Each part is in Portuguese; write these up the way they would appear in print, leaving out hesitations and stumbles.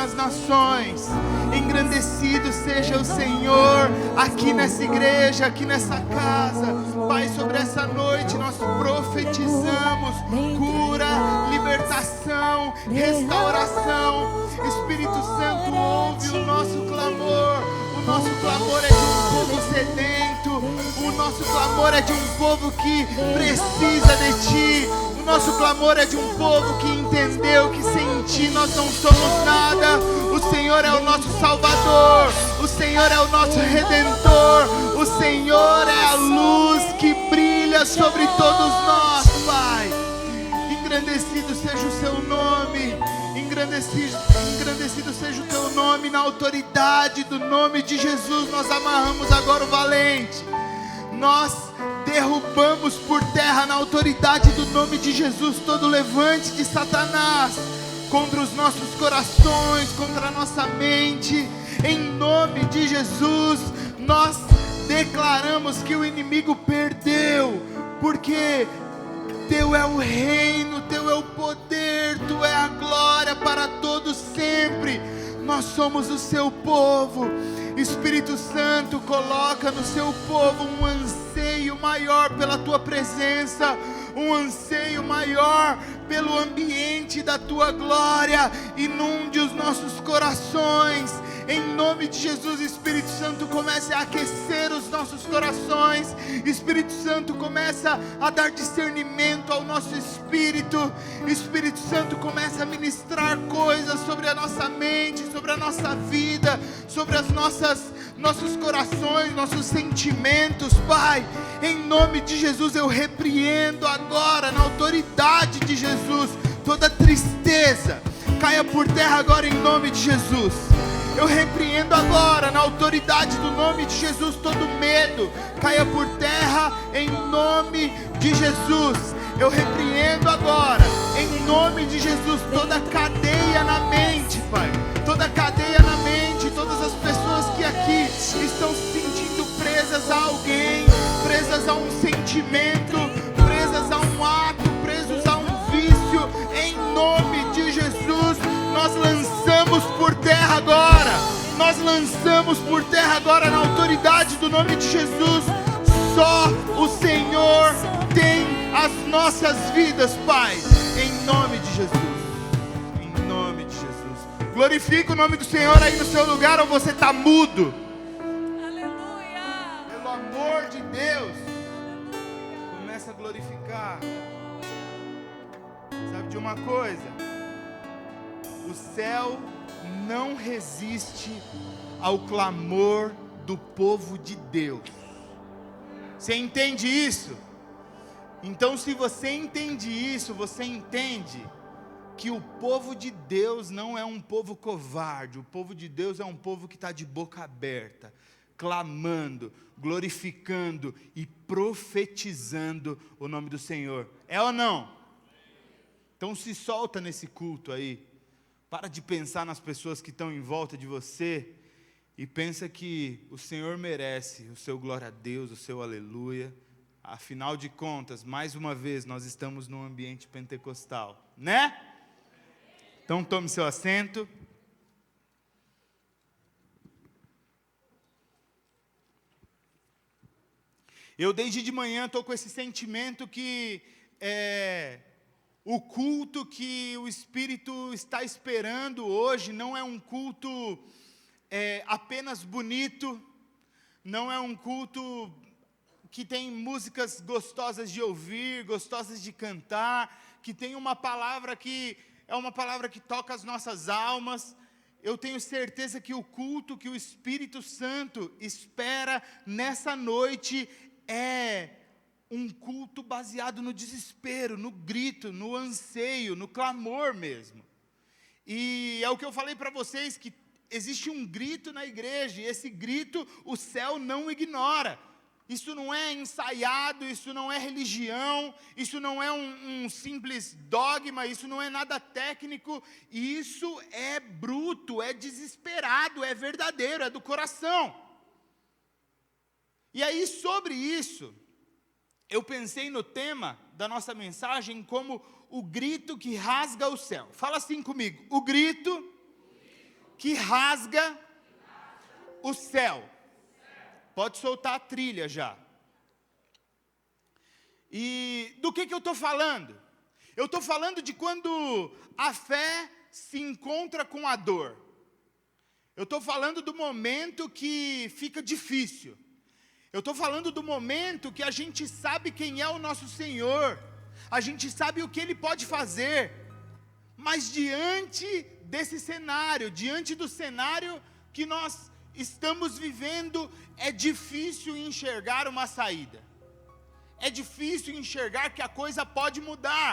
nas nações. Engrandecido seja o Senhor aqui nessa igreja, aqui nessa casa. Pai, sobre essa noite nós profetizamos cura, libertação, restauração. Espírito Santo, ouve o nosso clamor. O nosso clamor é de um povo sedento. O nosso clamor é de um povo que precisa de Ti. O nosso clamor é de um povo que entendeu que sem Ti nós não somos nada. O Senhor é o nosso Salvador. O Senhor é o nosso Redentor. O Senhor é a luz que brilha sobre todos nós, Pai. Engrandecido seja o Seu nome. Engrandecido seja o Teu nome. Na autoridade do nome de Jesus nós amarramos agora o valente. Nós derrubamos por terra, na autoridade do nome de Jesus, todo levante de Satanás contra os nossos corações, contra a nossa mente. Em nome de Jesus nós declaramos que o inimigo perdeu, porque Teu é o reino, Teu é o poder, Tu é a glória para todos sempre. Nós somos o Seu povo. Espírito Santo, coloca no Seu povo um anseio maior pela Tua presença, um anseio maior pelo ambiente da Tua glória. Inunde os nossos corações. Em nome de Jesus, Espírito Santo, comece a aquecer os nossos corações. Espírito Santo, começa a dar discernimento ao nosso espírito. Espírito Santo, começa a ministrar coisas sobre a nossa mente, sobre a nossa vida, sobre as nossos corações, nossos sentimentos, Pai. Em nome de Jesus, eu repreendo agora, na autoridade de Jesus, toda tristeza. Caia por terra agora em nome de Jesus. Eu repreendo agora, na autoridade do nome de Jesus, todo medo. Caia por terra em nome de Jesus. Eu repreendo agora, em nome de Jesus, toda cadeia na mente, Pai. Toda cadeia na mente, todas as pessoas que aqui estão se sentindo presas a alguém, presas a um sentimento, presas a um ato, presos a um vício. Em nome de Jesus, nós lançamos por terra agora. Nós lançamos por terra agora, na autoridade do nome de Jesus. Só o Senhor tem as nossas vidas, Pai. Em nome de Jesus. Em nome de Jesus. Glorifica o nome do Senhor aí no seu lugar, ou você está mudo. Aleluia. Pelo amor de Deus. Começa a glorificar. Sabe de uma coisa? O céu não resiste ao clamor do povo de Deus. Você entende isso? Então, se você entende isso, você entende que o povo de Deus não é um povo covarde. O povo de Deus é um povo que está de boca aberta, clamando, glorificando e profetizando o nome do Senhor. É ou não? Então se solta nesse culto aí. Para de pensar nas pessoas que estão em volta de você e pensa que o Senhor merece o seu glória a Deus, o seu aleluia. Afinal de contas, mais uma vez, nós estamos num ambiente pentecostal, né? Então tome seu assento. Eu desde de manhã estou com esse sentimento que o culto que o Espírito está esperando hoje não é um culto apenas bonito, não é um culto que tem músicas gostosas de ouvir, gostosas de cantar, que tem uma palavra que é uma palavra que toca as nossas almas. Eu tenho certeza que o culto que o Espírito Santo espera nessa noite é um culto baseado no desespero, no grito, no anseio, no clamor mesmo. E é o que eu falei para vocês, que existe um grito na igreja, e esse grito o céu não ignora. Isso não é ensaiado, isso não é religião, isso não é um simples dogma, isso não é nada técnico, isso é bruto, é desesperado, é verdadeiro, é do coração. E aí sobre isso, eu pensei no tema da nossa mensagem como o grito que rasga o céu. Fala assim comigo, o grito que rasga o céu. Pode soltar a trilha já. E do que eu estou falando? Eu estou falando de quando a fé se encontra com a dor. Eu estou falando do momento que fica difícil. Eu estou falando do momento que a gente sabe quem é o nosso Senhor. A gente sabe o que Ele pode fazer. Mas diante desse cenário, diante do cenário que nós estamos vivendo, é difícil enxergar uma saída. É difícil enxergar que a coisa pode mudar.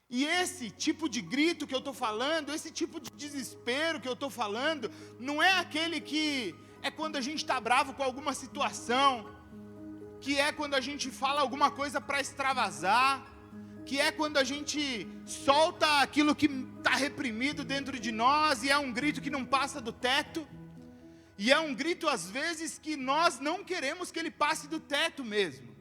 E esse tipo de grito que eu estou falando, esse tipo de desespero que eu estou falando, não é aquele que é quando a gente está bravo com alguma situação, que é quando a gente fala alguma coisa para extravasar, que é quando a gente solta aquilo que está reprimido dentro de nós, e é um grito que não passa do teto, e é um grito às vezes que nós não queremos que ele passe do teto mesmo.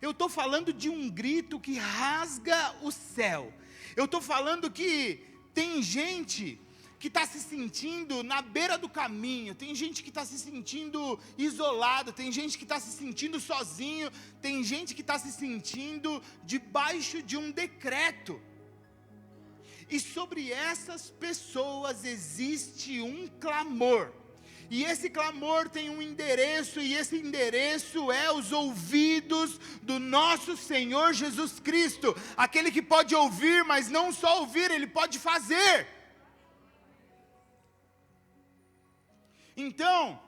Eu estou falando de um grito que rasga o céu. Eu estou falando que tem gente que está se sentindo na beira do caminho, tem gente que está se sentindo isolado, tem gente que está se sentindo sozinho, tem gente que está se sentindo debaixo de um decreto. E sobre essas pessoas existe um clamor. E esse clamor tem um endereço, e esse endereço é os ouvidos do nosso Senhor Jesus Cristo. Aquele que pode ouvir, mas não só ouvir, Ele pode fazer. Então,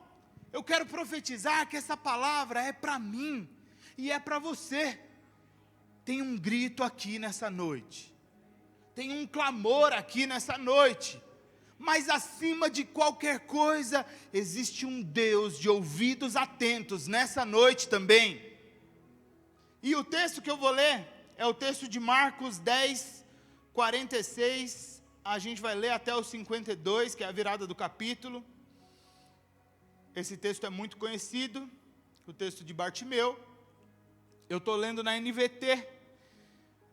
eu quero profetizar que essa palavra é para mim, e é para você. Tem um grito aqui nessa noite. Tem um clamor aqui nessa noite. Mas acima de qualquer coisa, existe um Deus de ouvidos atentos nessa noite também. E o texto que eu vou ler é o texto de Marcos 10, 46. A gente vai ler até o 52, que é a virada do capítulo. Esse texto é muito conhecido, o texto de Bartimeu. Eu estou lendo na NVT.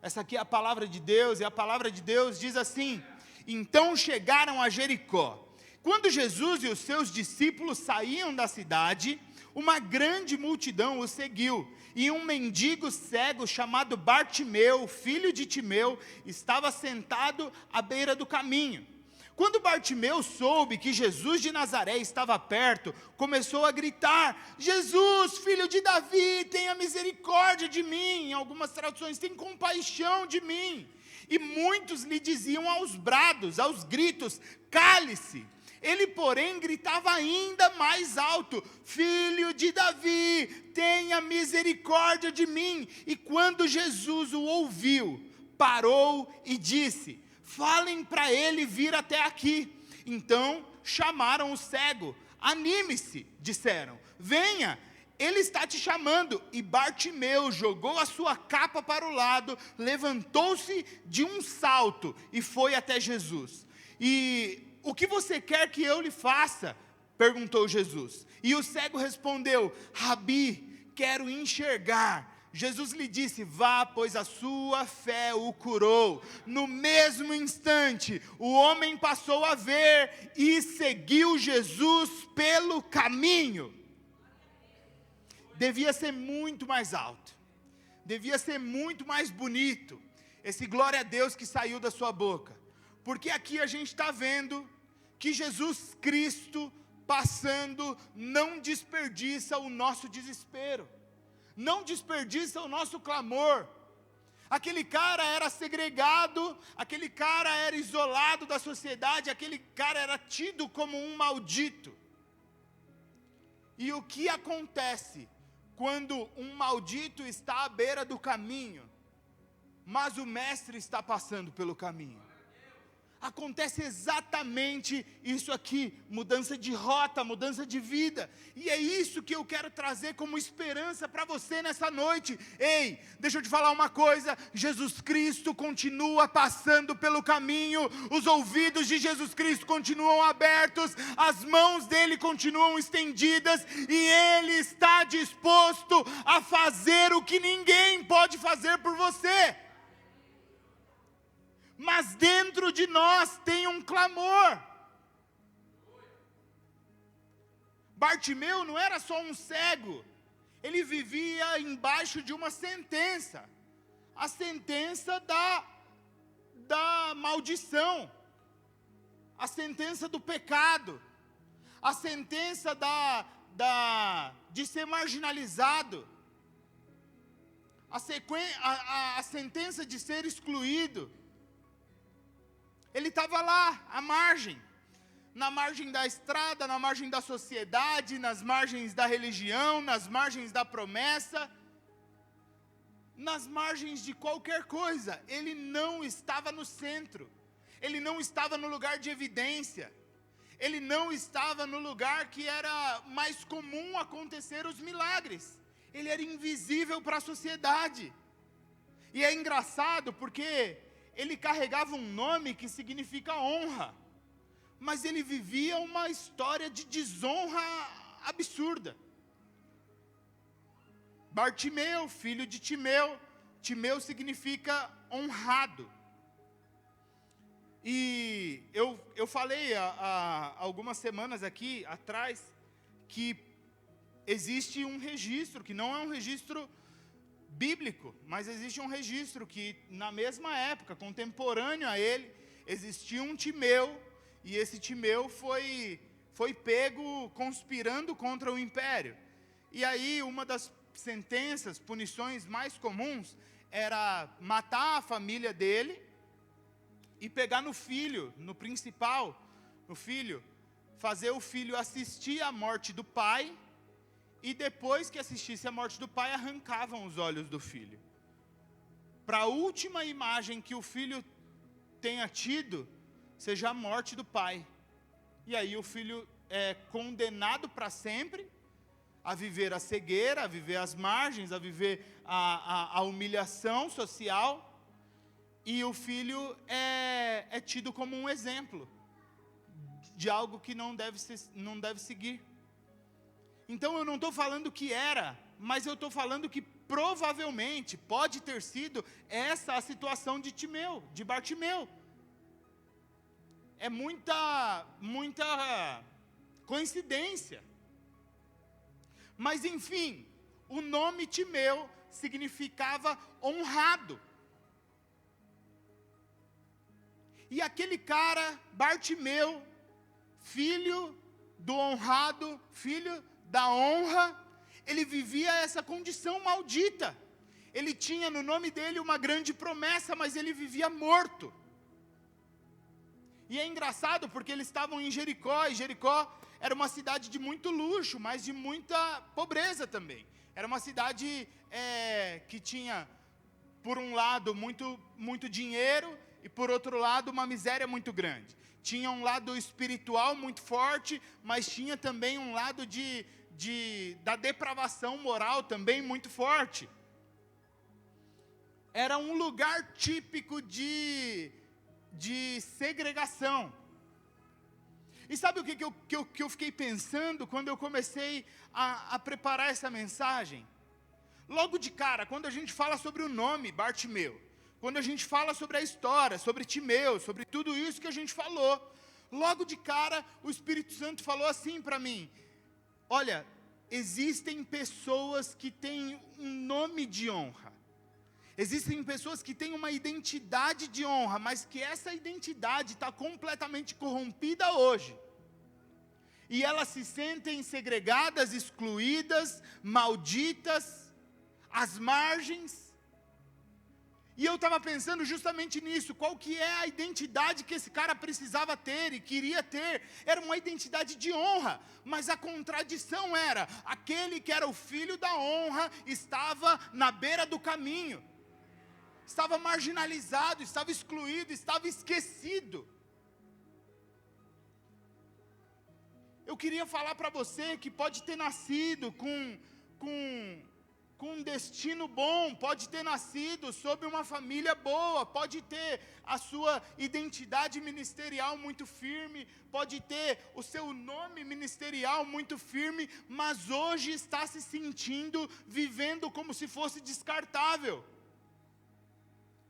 Essa aqui é a palavra de Deus, e a palavra de Deus diz assim: então chegaram a Jericó. Quando Jesus e os seus discípulos saíam da cidade, uma grande multidão os seguiu, e um mendigo cego chamado Bartimeu, filho de Timeu, estava sentado à beira do caminho. Quando Bartimeu soube que Jesus de Nazaré estava perto, começou a gritar: Jesus, filho de Davi, tenha misericórdia de mim. Em algumas traduções, tem compaixão de mim. E muitos lhe diziam aos brados, aos gritos: cale-se. Ele, porém, gritava ainda mais alto: filho de Davi, tenha misericórdia de mim. E quando Jesus o ouviu, parou e disse: falem para ele vir até aqui. Então chamaram o cego. Anime-se, disseram, venha, ele está te chamando. E Bartimeu jogou a sua capa para o lado, levantou-se de um salto e foi até Jesus. E o que você quer que eu lhe faça? Perguntou Jesus. E o cego respondeu: Rabi, quero enxergar. Jesus lhe disse: vá, pois a sua fé o curou. No mesmo instante, o homem passou a ver e seguiu Jesus pelo caminho. Devia ser muito mais alto, devia ser muito mais bonito esse glória a Deus que saiu da sua boca, porque aqui a gente está vendo que Jesus Cristo passando não desperdiça o nosso desespero, não desperdiça o nosso clamor. Aquele cara era segregado, aquele cara era isolado da sociedade, aquele cara era tido como um maldito. E o que acontece quando um maldito está à beira do caminho, mas o mestre está passando pelo caminho? Acontece exatamente isso aqui, mudança de rota, mudança de vida, e é isso que eu quero trazer como esperança para você nessa noite. Ei, deixa eu te falar uma coisa, Jesus Cristo continua passando pelo caminho, os ouvidos de Jesus Cristo continuam abertos, as mãos dele continuam estendidas, e ele está disposto a fazer o que ninguém pode fazer por você. mas dentro de nós tem um clamor. Bartimeu não era só um cego, ele vivia embaixo de uma sentença, a sentença da maldição, a sentença do pecado, a sentença de ser marginalizado, a sentença de ser excluído. Ele estava lá, à margem, na margem da estrada, na margem da sociedade, nas margens da religião, nas margens da promessa, nas margens de qualquer coisa. Ele não estava no centro, ele não estava no lugar de evidência, ele não estava no lugar que era mais comum acontecer os milagres. Ele era invisível para a sociedade. E é engraçado porque ele carregava um nome que significa honra, mas ele vivia uma história de desonra absurda. Bartimeu, filho de Timeu. Timeu significa honrado. E eu falei há algumas semanas aqui atrás que existe um registro, que não é um registro bíblico, mas existe um registro que na mesma época, contemporâneo a ele, existia um Timeu, e esse Timeu foi pego conspirando contra o império. E aí uma das sentenças, punições mais comuns, era matar a família dele e pegar no filho, no principal, no filho, fazer o filho assistir à morte do pai, e depois que assistisse à morte do pai, arrancavam os olhos do filho. Para a última imagem que o filho tenha tido, seja a morte do pai. E aí o filho é condenado para sempre a viver a cegueira, a viver as margens, a viver a humilhação social. E o filho é tido como um exemplo de algo que não deve seguir. Então eu não estou falando que era, mas eu estou falando que provavelmente pode ter sido essa a situação de Bartimeu. É muita coincidência. Mas enfim, o nome Timeu significava honrado. E aquele cara, Bartimeu, filho do honrado, filho da honra, ele vivia essa condição maldita. Ele tinha no nome dele uma grande promessa, mas ele vivia morto. E é engraçado porque eles estavam em Jericó, e Jericó era uma cidade de muito luxo, mas de muita pobreza também. Era uma cidade que tinha, por um lado, muito dinheiro, e por outro lado, uma miséria muito grande. Tinha um lado espiritual muito forte, mas tinha também um lado da depravação moral também muito forte. Era um lugar típico de segregação. E sabe o que eu fiquei pensando quando eu comecei a preparar essa mensagem? Logo de cara, quando a gente fala sobre o nome Bartimeu, quando a gente fala sobre a história, sobre Timeu, sobre tudo isso que a gente falou, logo de cara o Espírito Santo falou assim para mim: olha, existem pessoas que têm um nome de honra. Existem pessoas que têm uma identidade de honra, mas que essa identidade está completamente corrompida hoje. E elas se sentem segregadas, excluídas, malditas, às margens. E eu estava pensando justamente nisso, qual que é a identidade que esse cara precisava ter e queria ter. Era uma identidade de honra, mas a contradição era, aquele que era o filho da honra estava na beira do caminho. Estava marginalizado, estava excluído, estava esquecido. Eu queria falar para você que pode ter nascido com um destino bom, pode ter nascido sob uma família boa, pode ter a sua identidade ministerial muito firme, pode ter o seu nome ministerial muito firme, mas hoje está se sentindo, vivendo como se fosse descartável.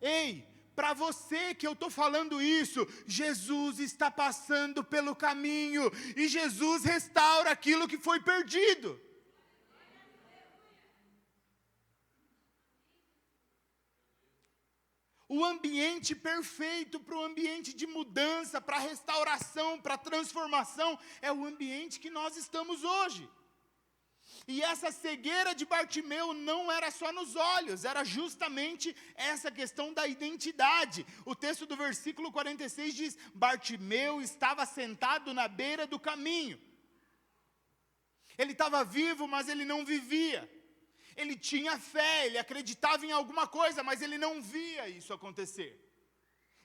Ei, para você que eu estou falando isso, Jesus está passando pelo caminho, e Jesus restaura aquilo que foi perdido. O ambiente perfeito para o ambiente de mudança, para restauração, para transformação, é o ambiente que nós estamos hoje. E essa cegueira de Bartimeu não era só nos olhos, era justamente essa questão da identidade. O texto do versículo 46 diz: Bartimeu estava sentado na beira do caminho. Ele estava vivo, mas ele não vivia. Ele tinha fé, ele acreditava em alguma coisa, mas ele não via isso acontecer.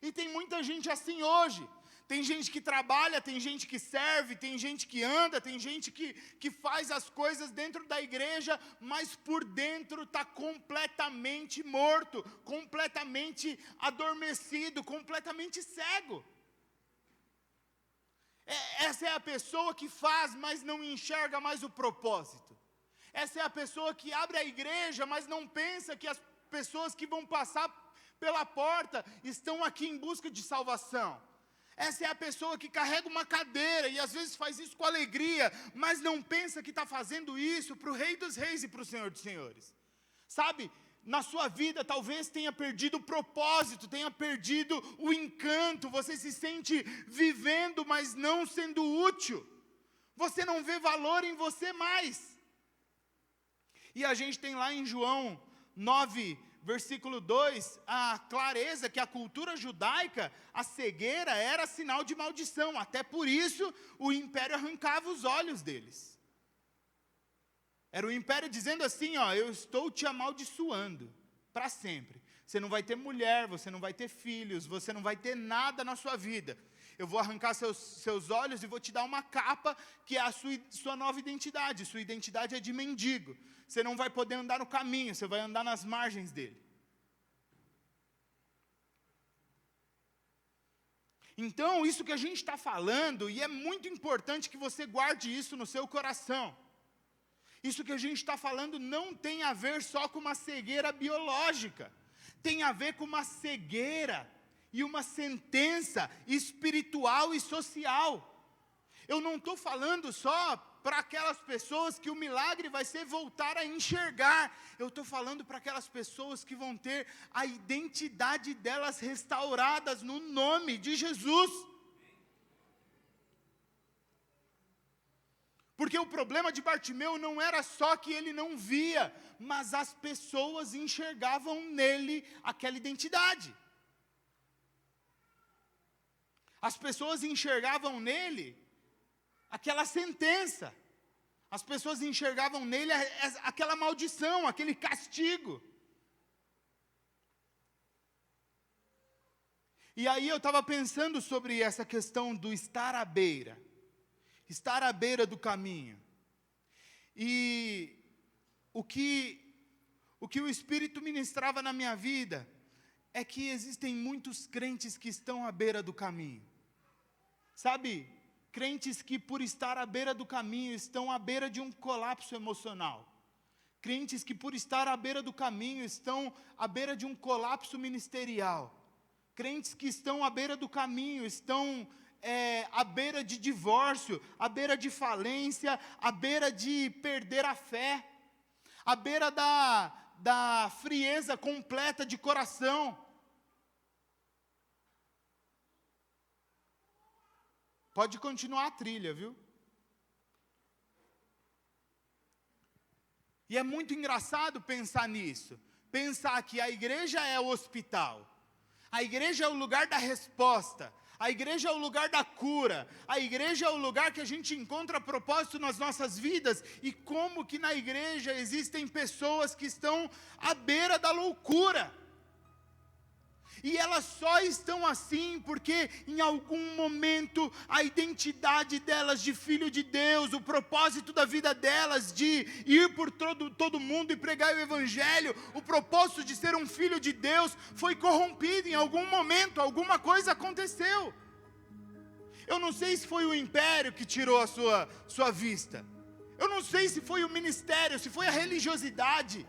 E tem muita gente assim hoje. Tem gente que trabalha, tem gente que serve, tem gente que anda, tem gente que faz as coisas dentro da igreja, mas por dentro está completamente morto, completamente adormecido, completamente cego. Essa é a pessoa que faz, mas não enxerga mais o propósito. Essa é a pessoa que abre a igreja, mas não pensa que as pessoas que vão passar pela porta estão aqui em busca de salvação. Essa é a pessoa que carrega uma cadeira e às vezes faz isso com alegria, mas não pensa que está fazendo isso para o Rei dos Reis e para o Senhor dos Senhores. Sabe, na sua vida talvez tenha perdido o propósito, tenha perdido o encanto, você se sente vivendo, mas não sendo útil. Você não vê valor em você mais. E a gente tem lá em João 9, versículo 2, a clareza que a cultura judaica, a cegueira era sinal de maldição. Até por isso, o império arrancava os olhos deles. Era o império dizendo assim, ó, eu estou te amaldiçoando para sempre. Você não vai ter mulher, você não vai ter filhos, você não vai ter nada na sua vida. Eu vou arrancar seus olhos e vou te dar uma capa que é a sua nova identidade. Sua identidade é de mendigo. Você não vai poder andar no caminho, você vai andar nas margens dele. Então, isso que a gente está falando, e é muito importante que você guarde isso no seu coração. Isso que a gente está falando não tem a ver só com uma cegueira biológica. Tem a ver com uma cegueira e uma sentença espiritual e social. Eu não estou falando só para aquelas pessoas que o milagre vai ser voltar a enxergar. Eu estou falando para aquelas pessoas que vão ter a identidade delas restauradas no nome de Jesus. Porque o problema de Bartimeu não era só que ele não via, mas as pessoas enxergavam nele aquela identidade. As pessoas enxergavam nele aquela sentença. As pessoas enxergavam nele aquela maldição, aquele castigo. E aí eu estava pensando sobre essa questão do estar à beira do caminho. E o que o Espírito ministrava na minha vida é que existem muitos crentes que estão à beira do caminho. Sabe, crentes que por estar à beira do caminho estão à beira de um colapso emocional. Crentes que por estar à beira do caminho estão à beira de um colapso ministerial. Crentes que estão à beira do caminho estão à beira de divórcio, à beira de falência, à beira de perder a fé, à beira da frieza completa de coração. Pode continuar a trilha, viu? E é muito engraçado pensar nisso. Pensar que a igreja é o hospital. A igreja é o lugar da resposta. A igreja é o lugar da cura. A igreja é o lugar que a gente encontra propósito nas nossas vidas. E como que na igreja existem pessoas que estão à beira da loucura. E elas só estão assim porque em algum momento a identidade delas de filho de Deus, o propósito da vida delas de ir por todo mundo e pregar o evangelho, o propósito de ser um filho de Deus foi corrompido em algum momento, alguma coisa aconteceu. Eu não sei se foi o império que tirou a sua vista. Eu não sei se foi o ministério, se foi a religiosidade.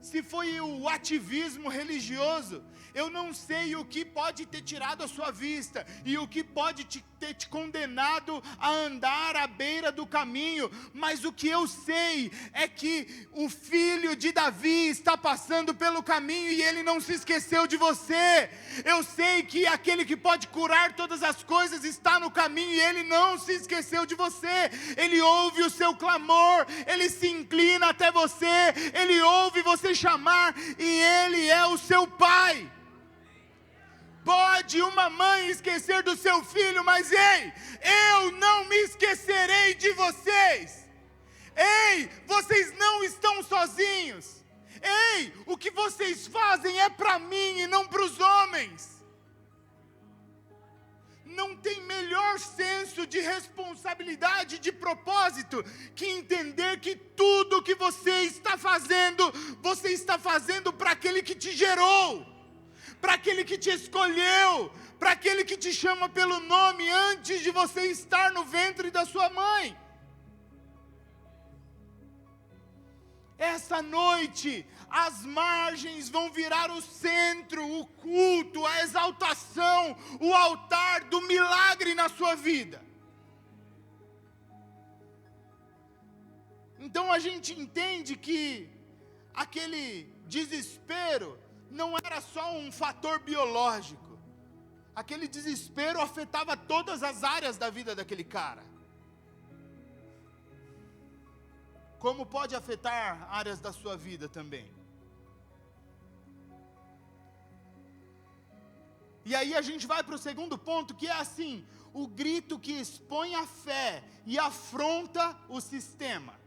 se foi o ativismo religioso, eu não sei o que pode ter tirado a sua vista e o que pode ter te condenado a andar à beira do caminho, mas o que eu sei é que o filho de Davi está passando pelo caminho e ele não se esqueceu de você. Eu sei que aquele que pode curar todas as coisas está no caminho e ele não se esqueceu de você. Ele ouve o seu clamor, ele se inclina até você, ele ouve você chamar e ele é o seu pai. Pode uma mãe esquecer do seu filho, mas ei, eu não me esquecerei de vocês. Ei, vocês não estão sozinhos. Ei, o que vocês fazem é para mim e não para os homens. Não tem melhor senso de responsabilidade, de propósito, que entender que tudo que você está fazendo para aquele que te gerou, para aquele que te escolheu, para aquele que te chama pelo nome antes de você estar no ventre da sua mãe. Essa noite, as margens vão virar o centro, o culto, a exaltação, o altar do milagre na sua vida. Então a gente entende que aquele desespero não era só um fator biológico. Aquele desespero afetava todas as áreas da vida daquele cara. Como pode afetar áreas da sua vida também. E aí a gente vai para o segundo ponto, que é assim: o grito que expõe a fé e afronta o sistema.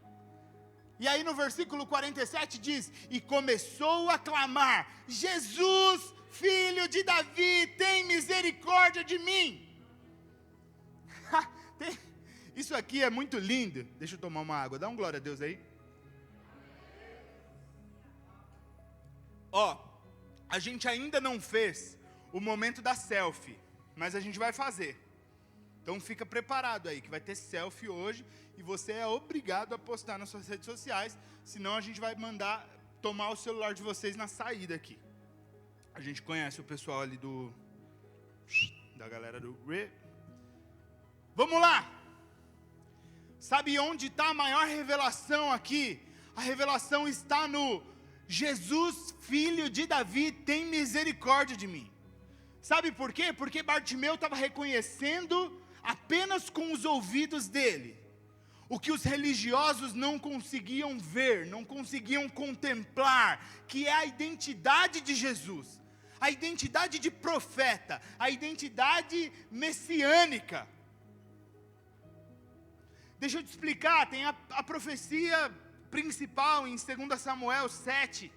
E aí no versículo 47 diz: e começou a clamar: Jesus, filho de Davi, tem misericórdia de mim. Isso aqui é muito lindo. Deixa eu tomar uma água, dá um glória a Deus aí. A gente ainda não fez o momento da selfie, mas a gente vai fazer. Então fica preparado aí, que vai ter selfie hoje, e você é obrigado a postar nas suas redes sociais, senão a gente vai mandar tomar o celular de vocês na saída aqui. A gente conhece o pessoal ali da galera do... Vamos lá! Sabe onde está a maior revelação aqui? A revelação está no Jesus, filho de Davi, tem misericórdia de mim. Sabe por quê? Porque Bartimeu estava reconhecendo apenas com os ouvidos dele o que os religiosos não conseguiam ver, não conseguiam contemplar, que é a identidade de Jesus, a identidade de profeta, a identidade messiânica. Deixa eu te explicar, tem a profecia principal em 2 Samuel 7,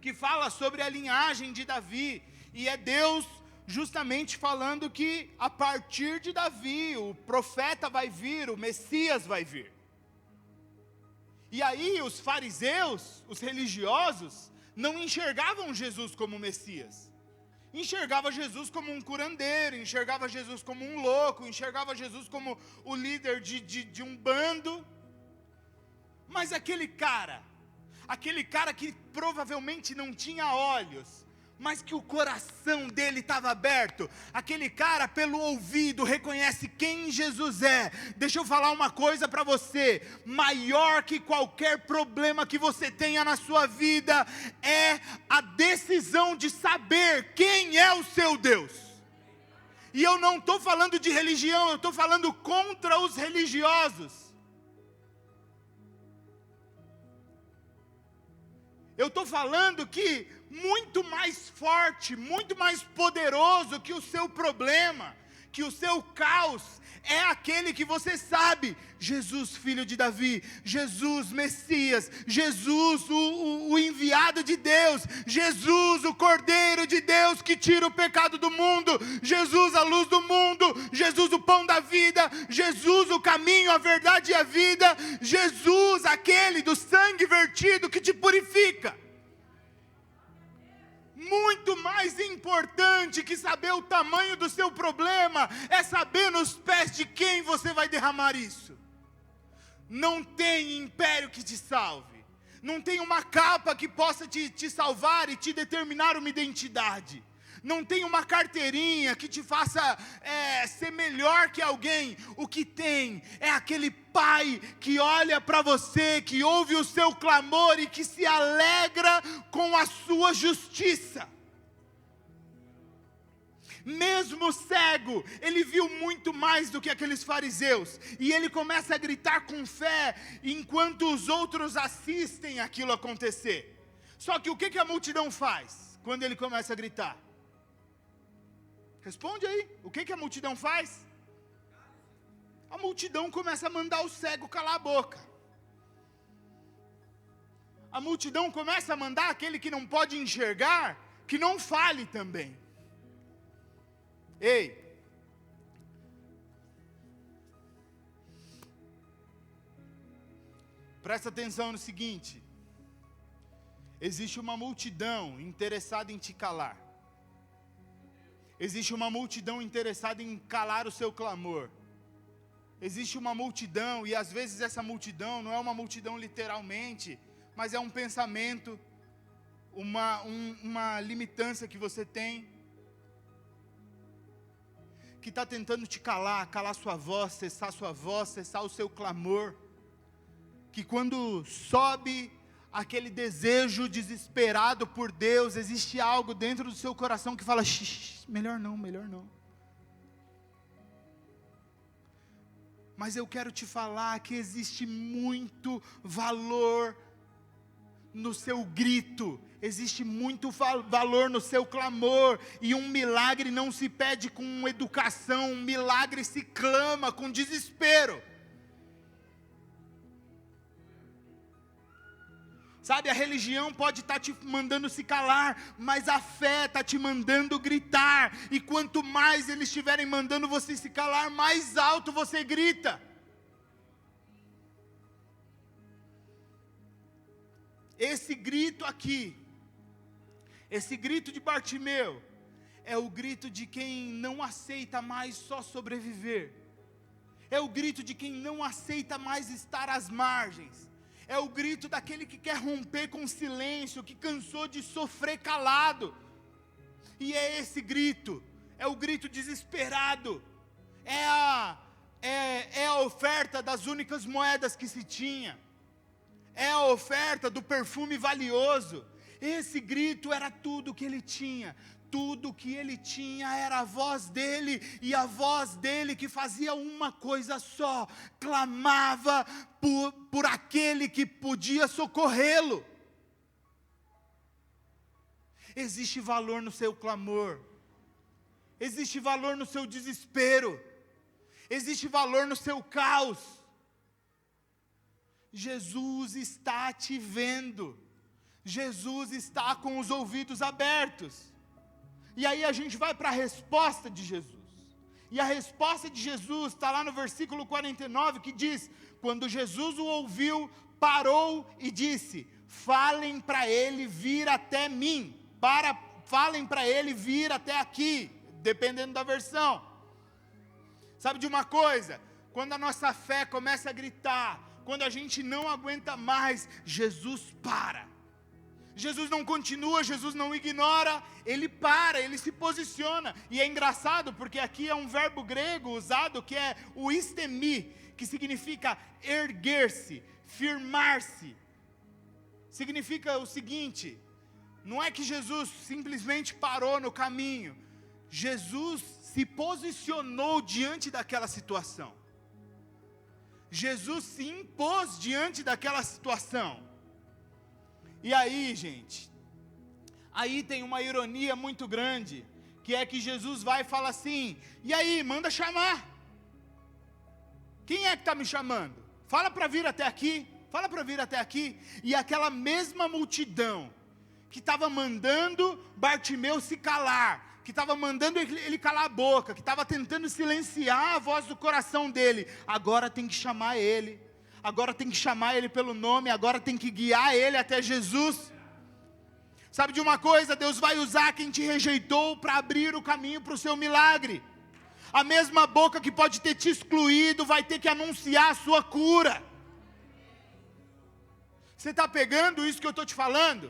que fala sobre a linhagem de Davi, e é Deus justamente falando que a partir de Davi, o profeta vai vir, o Messias vai vir. E aí os fariseus, os religiosos, não enxergavam Jesus como Messias. Enxergava Jesus como um curandeiro, enxergava Jesus como um louco, enxergava Jesus como o líder de um bando. Mas aquele cara que provavelmente não tinha olhos, mas que o coração dele estava aberto, aquele cara pelo ouvido reconhece quem Jesus é. Deixa eu falar uma coisa para você: maior que qualquer problema que você tenha na sua vida é a decisão de saber quem é o seu Deus. E eu não estou falando de religião, eu estou falando contra os religiosos. Eu estou falando que muito mais forte, muito mais poderoso que o seu problema, que o seu caos, é aquele que você sabe: Jesus, filho de Davi, Jesus, Messias, Jesus, o enviado de Deus, Jesus, o Cordeiro de Deus que tira o pecado do mundo, Jesus, a luz do mundo, Jesus, o pão da vida, Jesus, o caminho, a verdade e a vida, Jesus, aquele do sangue vertido que te purifica. Muito mais importante que saber o tamanho do seu problema é saber nos pés de quem você vai derramar isso. Não tem império que te salve, Não tem uma capa que possa te salvar e te determinar uma identidade. Não tem uma carteirinha que te faça ser melhor que alguém. O que tem é aquele Pai que olha para você, que ouve o seu clamor e que se alegra com a sua justiça. Mesmo cego, ele viu muito mais do que aqueles fariseus. E ele começa a gritar com fé, enquanto os outros assistem aquilo acontecer. Só que o que a multidão faz, quando ele começa a gritar? Responde aí, o que a multidão faz? A multidão começa a mandar o cego calar a boca. A multidão começa a mandar aquele que não pode enxergar, que não fale também. Ei, presta atenção no seguinte: existe uma multidão interessada em te calar, existe uma multidão interessada em calar o seu clamor, existe uma multidão, e às vezes essa multidão não é uma multidão literalmente, mas é um pensamento, uma limitância que você tem, que está tentando te calar sua voz, cessar o seu clamor, que quando sobe aquele desejo desesperado por Deus, existe algo dentro do seu coração que fala, melhor não. Mas eu quero te falar que existe muito valor no seu grito, existe muito valor no seu clamor, e um milagre não se pede com educação, um milagre se clama com desespero. Sabe, a religião pode estar te mandando se calar, mas a fé está te mandando gritar, e quanto mais eles estiverem mandando você se calar, mais alto você grita. Esse grito aqui, esse grito de Bartimeu, é o grito de quem não aceita mais só sobreviver, é o grito de quem não aceita mais estar às margens, é o grito daquele que quer romper com o silêncio, que cansou de sofrer calado, e é esse grito, é o grito desesperado, é a oferta das únicas moedas que se tinha, é a oferta do perfume valioso. Esse grito era tudo que ele tinha. Tudo que ele tinha era a voz dele, e a voz dele que fazia uma coisa só, clamava por aquele que podia socorrê-lo. Existe valor no seu clamor, existe valor no seu desespero, existe valor no seu caos. Jesus está te vendo, Jesus está com os ouvidos abertos, e aí a gente vai para a resposta de Jesus, e a resposta de Jesus está lá no versículo 49, que diz, quando Jesus o ouviu, parou e disse, falem para ele vir até mim, falem para ele vir até aqui, dependendo da versão. Sabe de uma coisa, quando a nossa fé começa a gritar, quando a gente não aguenta mais, Jesus para. Jesus não continua, Jesus não ignora, ele para, ele se posiciona. E é engraçado porque aqui é um verbo grego usado que é o istemi, que significa erguer-se, firmar-se. Significa o seguinte, não é que Jesus simplesmente parou no caminho, Jesus se posicionou diante daquela situação. Jesus se impôs diante daquela situação. E aí, gente, aí tem uma ironia muito grande, que é que Jesus vai e fala assim, e aí, manda chamar. Quem é que está me chamando? Fala para vir até aqui, fala para vir até aqui. E aquela mesma multidão, que estava mandando Bartimeu se calar, que estava mandando ele calar a boca, que estava tentando silenciar a voz do coração dele, agora tem que chamar ele, agora tem que chamar ele pelo nome, agora tem que guiar ele até Jesus. Sabe de uma coisa, Deus vai usar quem te rejeitou para abrir o caminho para o seu milagre. A mesma boca que pode ter te excluído, vai ter que anunciar a sua cura. Você está pegando isso que eu estou te falando?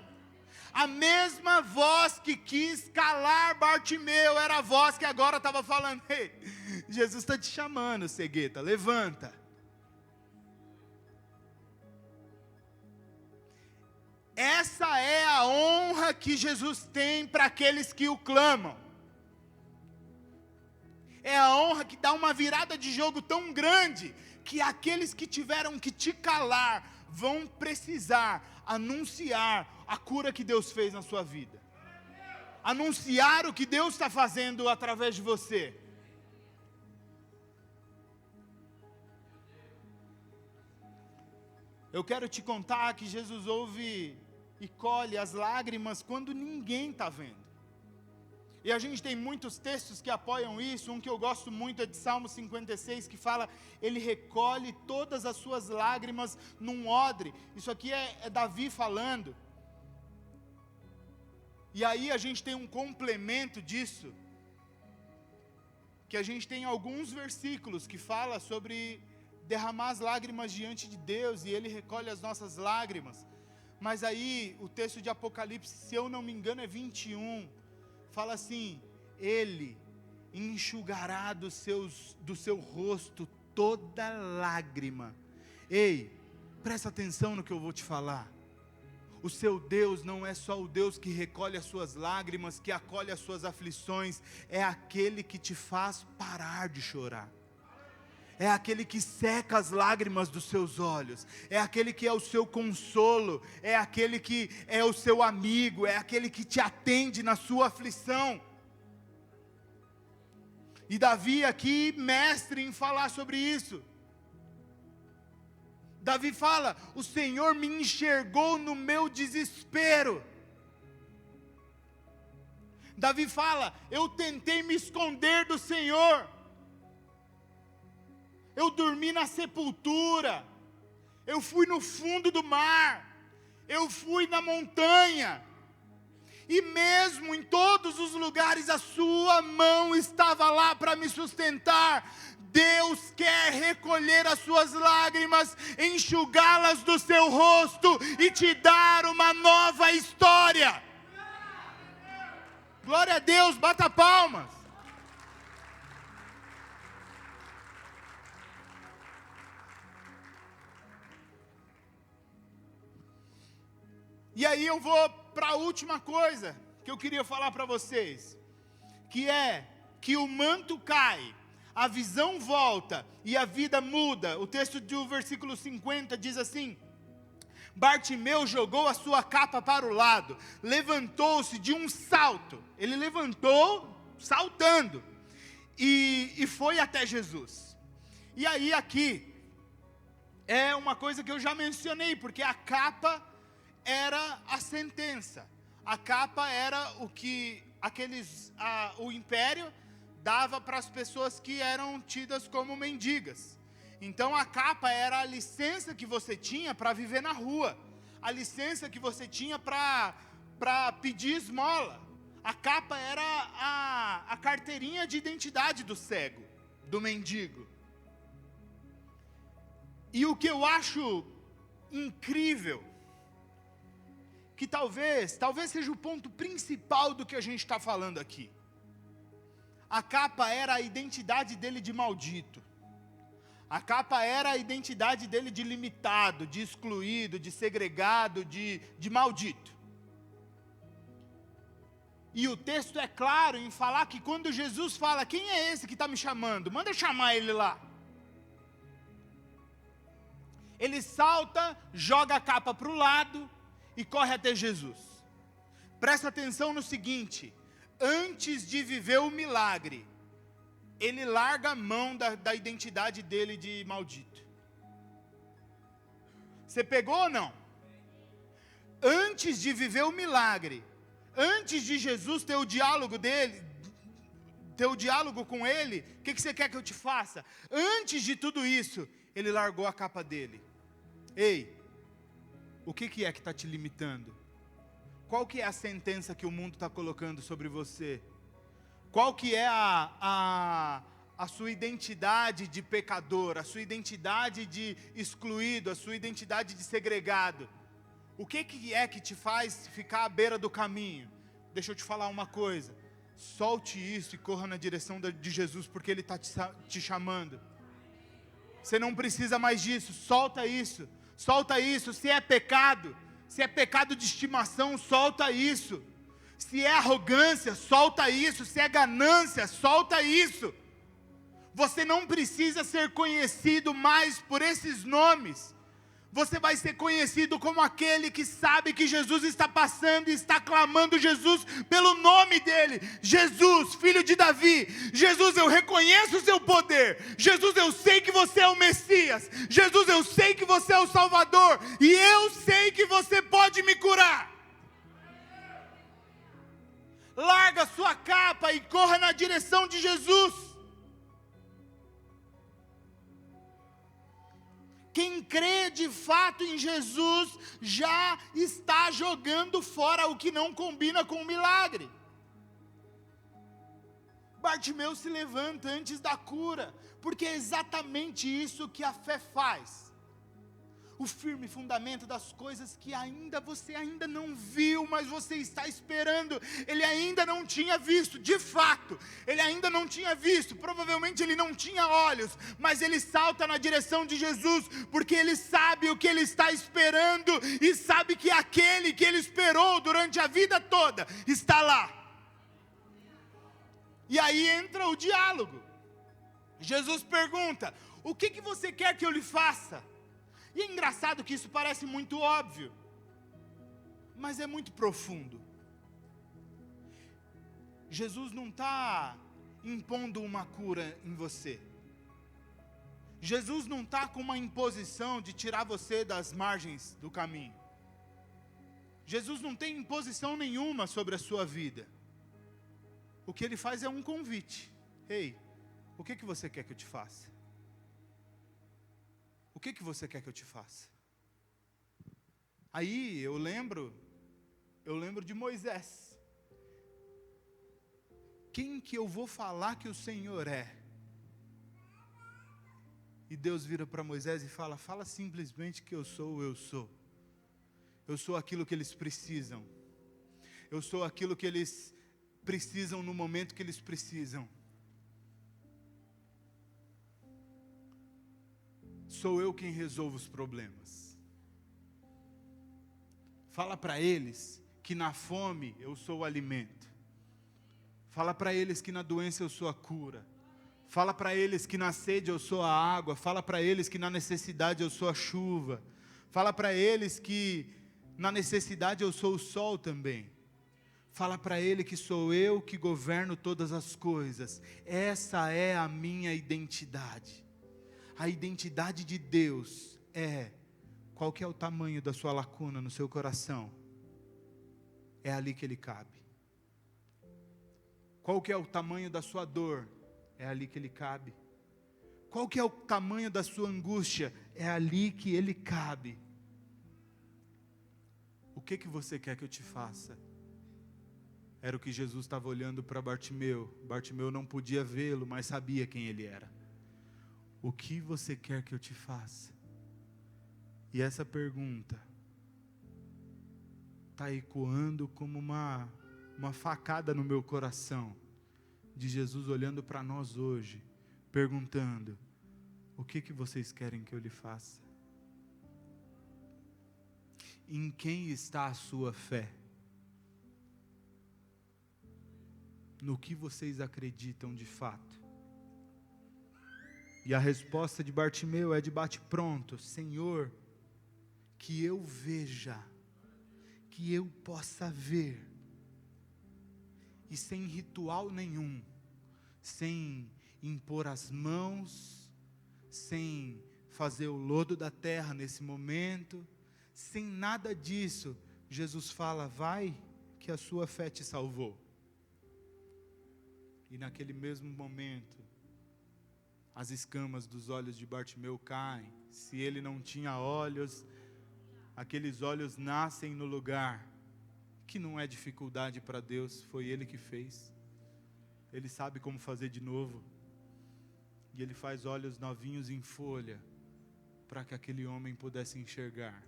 A mesma voz que quis calar Bartimeu era a voz que agora estava falando: ei, Jesus está te chamando, cegueta, levanta. Essa é a honra que Jesus tem para aqueles que o clamam. É a honra que dá uma virada de jogo tão grande, que aqueles que tiveram que te calar vão precisar anunciar a cura que Deus fez na sua vida, anunciar o que Deus está fazendo através de você. Eu quero te contar que Jesus ouve e colhe as lágrimas quando ninguém está vendo. E a gente tem muitos textos que apoiam isso. Um que eu gosto muito é de Salmo 56, que fala: ele recolhe todas as suas lágrimas num odre. Isso aqui é Davi falando. E aí a gente tem um complemento disso, que a gente tem alguns versículos que fala sobre derramar as lágrimas diante de Deus, e ele recolhe as nossas lágrimas. Mas aí o texto de Apocalipse, se eu não me engano, é 21, fala assim: ele enxugará do seu rosto toda lágrima. Ei, presta atenção no que eu vou te falar. O seu Deus não é só o Deus que recolhe as suas lágrimas, que acolhe as suas aflições, é aquele que te faz parar de chorar. É aquele que seca as lágrimas dos seus olhos, é aquele que é o seu consolo, é aquele que é o seu amigo, é aquele que te atende na sua aflição. E Davi aqui, mestre em falar sobre isso. Davi fala: o Senhor me enxergou no meu desespero. Davi fala: eu tentei me esconder do Senhor. Eu dormi na sepultura, eu fui no fundo do mar, eu fui na montanha, e mesmo em todos os lugares a sua mão estava lá para me sustentar. Deus quer recolher as suas lágrimas, enxugá-las do seu rosto e te dar uma nova história. Glória a Deus, bata palmas. E aí eu vou para a última coisa que eu queria falar para vocês, que é que o manto cai, a visão volta e a vida muda. O texto do versículo 50 diz assim: Bartimeu jogou a sua capa para o lado, levantou-se de um salto. Ele levantou saltando e foi até Jesus. E aí aqui é uma coisa que eu já mencionei, porque a capa era a sentença. A capa era o que o império dava para as pessoas que eram tidas como mendigas. Então a capa era a licença que você tinha para viver na rua, a licença que você tinha para pedir esmola. A capa era a carteirinha de identidade do cego, do mendigo. E o que eu acho incrível, que talvez seja o ponto principal do que a gente está falando aqui. A capa era a identidade dele de maldito. A capa era a identidade dele de limitado, de excluído, de segregado, de maldito. E o texto é claro em falar que quando Jesus fala: quem é esse que está me chamando? Manda eu chamar ele lá. Ele salta, joga a capa para o lado e corre até Jesus. Presta atenção no seguinte: antes de viver o milagre, ele larga a mão da identidade dele de maldito. Você pegou ou não? Antes de viver o milagre, antes de Jesus ter o diálogo com ele, o que você quer que eu te faça? Antes de tudo isso, ele largou a capa dele. Ei, o que é que está te limitando? Qual que é a sentença que o mundo está colocando sobre você? Qual que é a sua identidade de pecador, a sua identidade de excluído, a sua identidade de segregado? O que é que te faz ficar à beira do caminho? Deixa eu te falar uma coisa. Solte isso e corra na direção de Jesus, porque Ele está te chamando. Você não precisa mais disso. Solta isso. Solta isso. Se é pecado de estimação, solta isso. Se é arrogância, solta isso. Se é ganância, solta isso. Você não precisa ser conhecido mais por esses nomes. Você vai ser conhecido como aquele que sabe que Jesus está passando e está clamando Jesus pelo nome dele. Jesus, filho de Davi. Jesus, eu reconheço o seu poder. Jesus, eu sei que você é o Messias. Jesus, eu sei que você é o Salvador. E eu sei que você pode me curar. Larga sua capa e corra na direção de Jesus. Quem crê de fato em Jesus já está jogando fora o que não combina com o milagre. Bartimeu se levanta antes da cura, porque é exatamente isso que a fé faz. O firme fundamento das coisas que você ainda não viu, mas você está esperando. Ele ainda não tinha visto, de fato, ele ainda não tinha visto, provavelmente ele não tinha olhos, mas ele salta na direção de Jesus, porque ele sabe o que ele está esperando, e sabe que aquele que ele esperou durante a vida toda, está lá. E aí entra o diálogo. Jesus pergunta: o que você quer que eu lhe faça? E é engraçado que isso parece muito óbvio, mas é muito profundo. Jesus não está impondo uma cura em você. Jesus não está com uma imposição de tirar você das margens do caminho. Jesus não tem imposição nenhuma sobre a sua vida. O que Ele faz é um convite. Ei, o que você quer que eu te faça? O que você quer que eu te faça? Aí eu lembro de Moisés. Quem que eu vou falar que o Senhor é? E Deus vira para Moisés e fala simplesmente que eu sou o eu sou. Eu sou aquilo que eles precisam. Eu sou aquilo que eles precisam no momento que eles precisam. Sou eu quem resolve os problemas. Fala para eles que na fome eu sou o alimento. Fala para eles que na doença eu sou a cura. Fala para eles que na sede eu sou a água. Fala para eles que na necessidade eu sou a chuva. Fala para eles que na necessidade eu sou o sol também. Fala para ele que sou eu que governo todas as coisas. Essa é a minha identidade. A identidade de Deus é: qual que é o tamanho da sua lacuna no seu coração? É ali que Ele cabe. Qual que é o tamanho da sua dor? É ali que Ele cabe. Qual que é o tamanho da sua angústia? É ali que Ele cabe. O que você quer que eu te faça? Era o que Jesus estava olhando para Bartimeu. Bartimeu não podia vê-lo, mas sabia quem ele era. O que você quer que eu te faça? E essa pergunta está ecoando como uma facada no meu coração, de Jesus olhando para nós hoje, perguntando: o que vocês querem que eu lhe faça? Em quem está a sua fé? No que vocês acreditam de fato? E a resposta de Bartimeu é de bate-pronto: Senhor, que eu veja, que eu possa ver. E sem ritual nenhum, sem impor as mãos, sem fazer o lodo da terra nesse momento, sem nada disso, Jesus fala: vai, que a sua fé te salvou. E naquele mesmo momento, as escamas dos olhos de Bartimeu caem. Se ele não tinha olhos, aqueles olhos nascem no lugar, que não é dificuldade para Deus, foi Ele que fez. Ele sabe como fazer de novo. E Ele faz olhos novinhos em folha, para que aquele homem pudesse enxergar.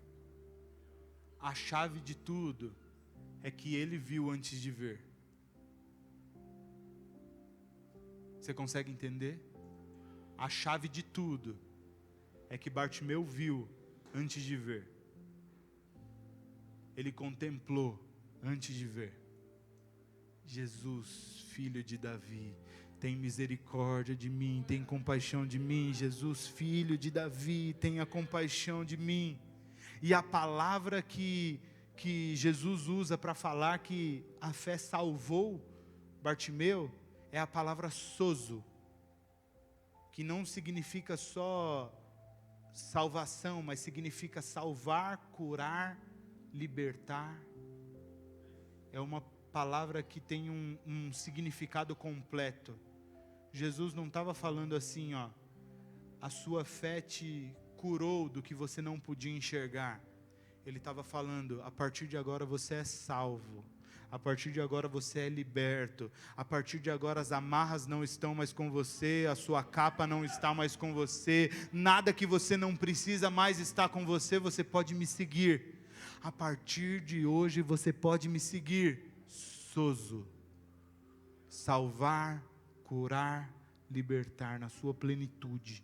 a chave de tudo é que ele viu antes de ver. Você consegue entender? A chave de tudo é que Bartimeu viu antes de ver. Ele contemplou antes de ver. Jesus, filho de Davi, tem misericórdia de mim, tem compaixão de mim. Jesus, filho de Davi, tenha compaixão de mim. E a palavra que Jesus usa para falar que a fé salvou Bartimeu é a palavra sozo, que não significa só salvação, mas significa salvar, curar, libertar. É uma palavra que tem um significado completo. Jesus não estava falando assim, ó, a sua fé te curou do que você não podia enxergar. Ele estava falando, a partir de agora você é salvo. A partir de agora você é liberto. A partir de agora as amarras não estão mais com você, a sua capa não está mais com você, nada que você não precisa mais está com você, você pode me seguir. A partir de hoje você pode me seguir. Sozo. Salvar, curar, libertar na sua plenitude.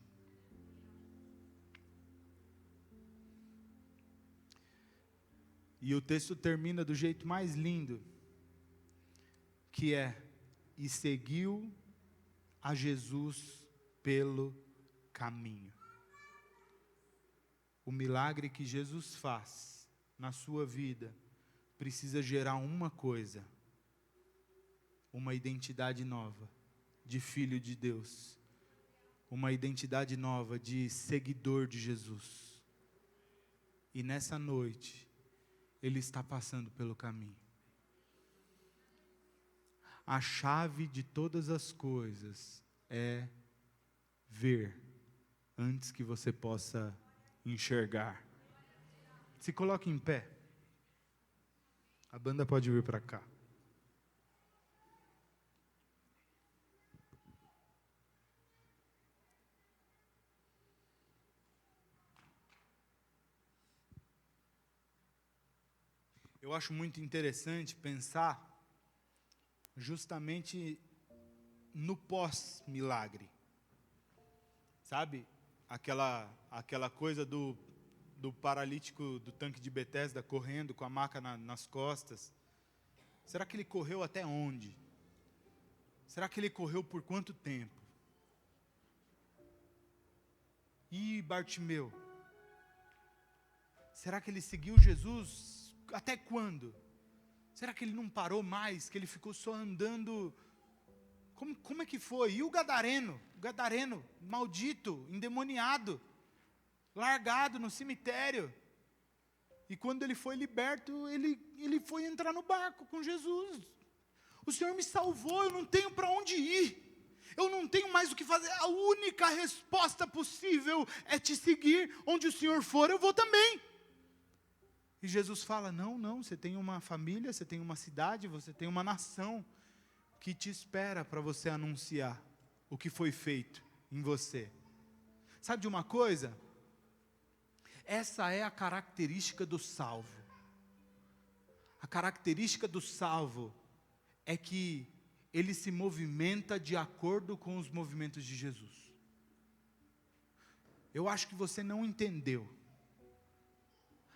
E o texto termina do jeito mais lindo, que é: e seguiu a Jesus pelo caminho. O milagre que Jesus faz na sua vida precisa gerar uma coisa: uma identidade nova de filho de Deus, uma identidade nova de seguidor de Jesus. E nessa noite ele está passando pelo caminho. A chave de todas as coisas é ver antes que você possa enxergar. Se coloque em pé. A banda pode vir para cá. Eu acho muito interessante pensar justamente no pós-milagre. Sabe? Aquela coisa do paralítico do tanque de Betesda correndo com a maca nas costas. Será que ele correu até onde? Será que ele correu por quanto tempo? E Bartimeu? Será que ele seguiu Jesus até quando? Será que ele não parou mais, que ele ficou só andando? Como é que foi? E o Gadareno, maldito, endemoniado, largado no cemitério. E quando ele foi liberto, ele foi entrar no barco com Jesus. O Senhor me salvou, eu não tenho para onde ir. Eu não tenho mais o que fazer. A única resposta possível é te seguir. Onde o Senhor for, eu vou também. E Jesus fala, não, você tem uma família, você tem uma cidade, você tem uma nação que te espera para você anunciar o que foi feito em você. Sabe de uma coisa? Essa é a característica do salvo. A característica do salvo é que ele se movimenta de acordo com os movimentos de Jesus. Eu acho que você não entendeu.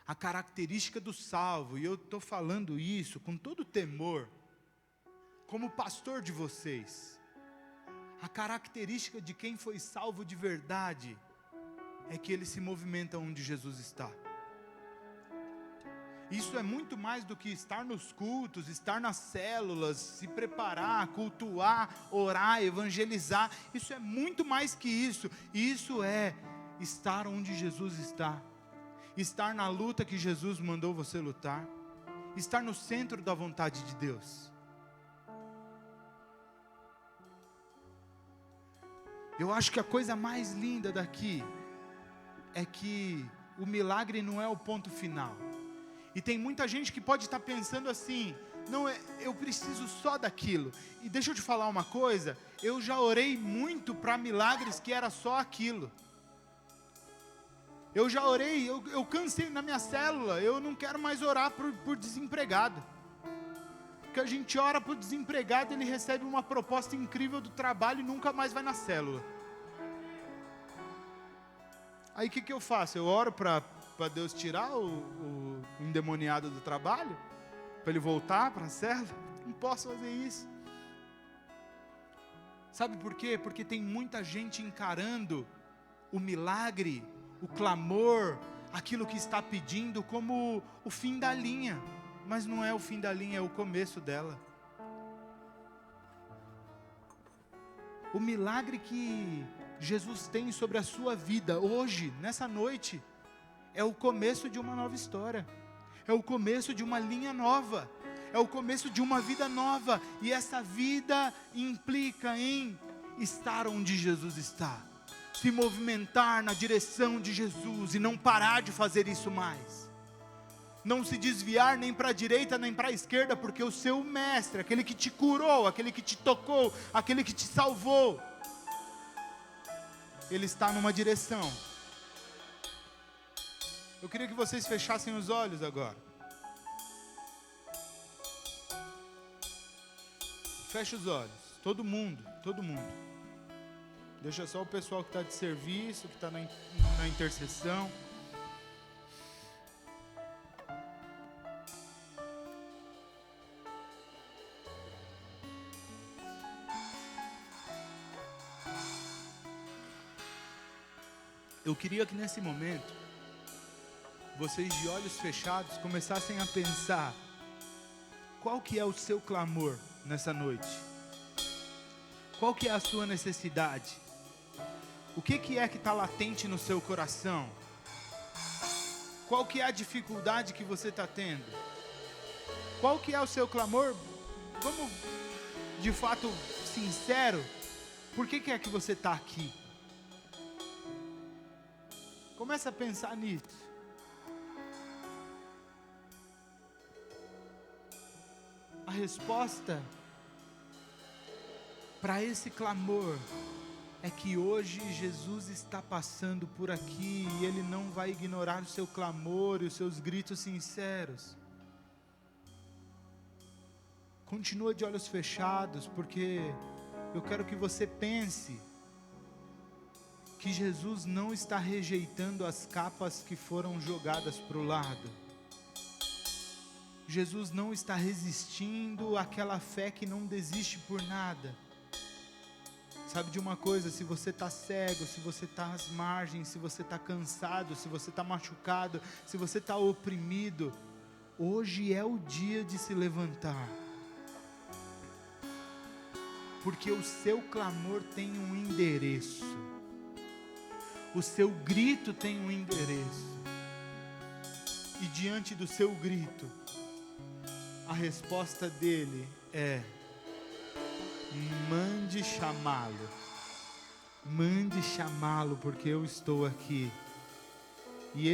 A característica do salvo, e eu estou falando isso com todo temor, como pastor de vocês, a característica de quem foi salvo de verdade, é que ele se movimenta onde Jesus está. Isso é muito mais do que estar nos cultos, estar nas células, se preparar, cultuar, orar, evangelizar. Isso é muito mais que isso. Isso é estar onde Jesus está. Estar na luta que Jesus mandou você lutar. Estar no centro da vontade de Deus. Eu acho que a coisa mais linda daqui é que o milagre não é o ponto final. E tem muita gente que pode estar pensando assim, não, eu preciso só daquilo. E deixa eu te falar uma coisa, eu já orei muito para milagres que era só aquilo. Eu já orei, eu cansei na minha célula, eu não quero mais orar por desempregado. Porque a gente ora por desempregado, ele recebe uma proposta incrível do trabalho e nunca mais vai na célula. Aí o que eu faço? Eu oro para Deus tirar o endemoniado do trabalho? Para ele voltar para a célula? Não posso fazer isso. Sabe por quê? Porque tem muita gente encarando o milagre, o clamor, aquilo que está pedindo como o fim da linha. Mas não é o fim da linha, é o começo dela. O milagre que Jesus tem sobre a sua vida hoje, nessa noite, é o começo de uma nova história. É o começo de uma linha nova. É o começo de uma vida nova. E essa vida implica em estar onde Jesus está. Se movimentar na direção de Jesus e não parar de fazer isso mais. Não se desviar nem para a direita nem para a esquerda, porque o seu mestre, aquele que te curou, aquele que te tocou, aquele que te salvou, ele está numa direção. Eu queria que vocês fechassem os olhos agora. Fecha os olhos, todo mundo. Deixa só o pessoal que está de serviço, que está na intercessão. Eu queria que nesse momento, vocês de olhos fechados começassem a pensar, qual que é o seu clamor nessa noite? Qual que é a sua necessidade? O que é que está latente no seu coração? Qual que é a dificuldade que você está tendo? Qual que é o seu clamor? Vamos, de fato, sincero, por que é que você está aqui? Começa a pensar nisso. A resposta para esse clamor é que hoje Jesus está passando por aqui e Ele não vai ignorar o seu clamor e os seus gritos sinceros. Continua de olhos fechados, porque eu quero que você pense que Jesus não está rejeitando as capas que foram jogadas para o lado. Jesus não está resistindo àquela fé que não desiste por nada. Sabe de uma coisa, se você está cego, se você está às margens, se você está cansado, se você está machucado, se você está oprimido, hoje é o dia de se levantar. Porque o seu clamor tem um endereço. O seu grito tem um endereço. E diante do seu grito, a resposta dele é: mande chamá-lo. Mande chamá-lo, porque eu estou aqui. E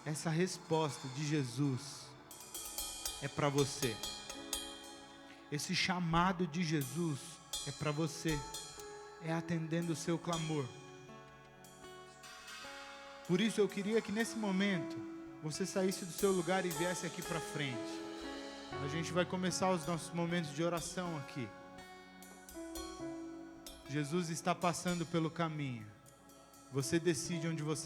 essa resposta de Jesus é para você. Esse chamado de Jesus é para você. É atendendo o seu clamor. Por isso eu queria que nesse momento você saísse do seu lugar e viesse aqui para frente. A gente vai começar os nossos momentos de oração aqui. Jesus está passando pelo caminho. Você decide onde você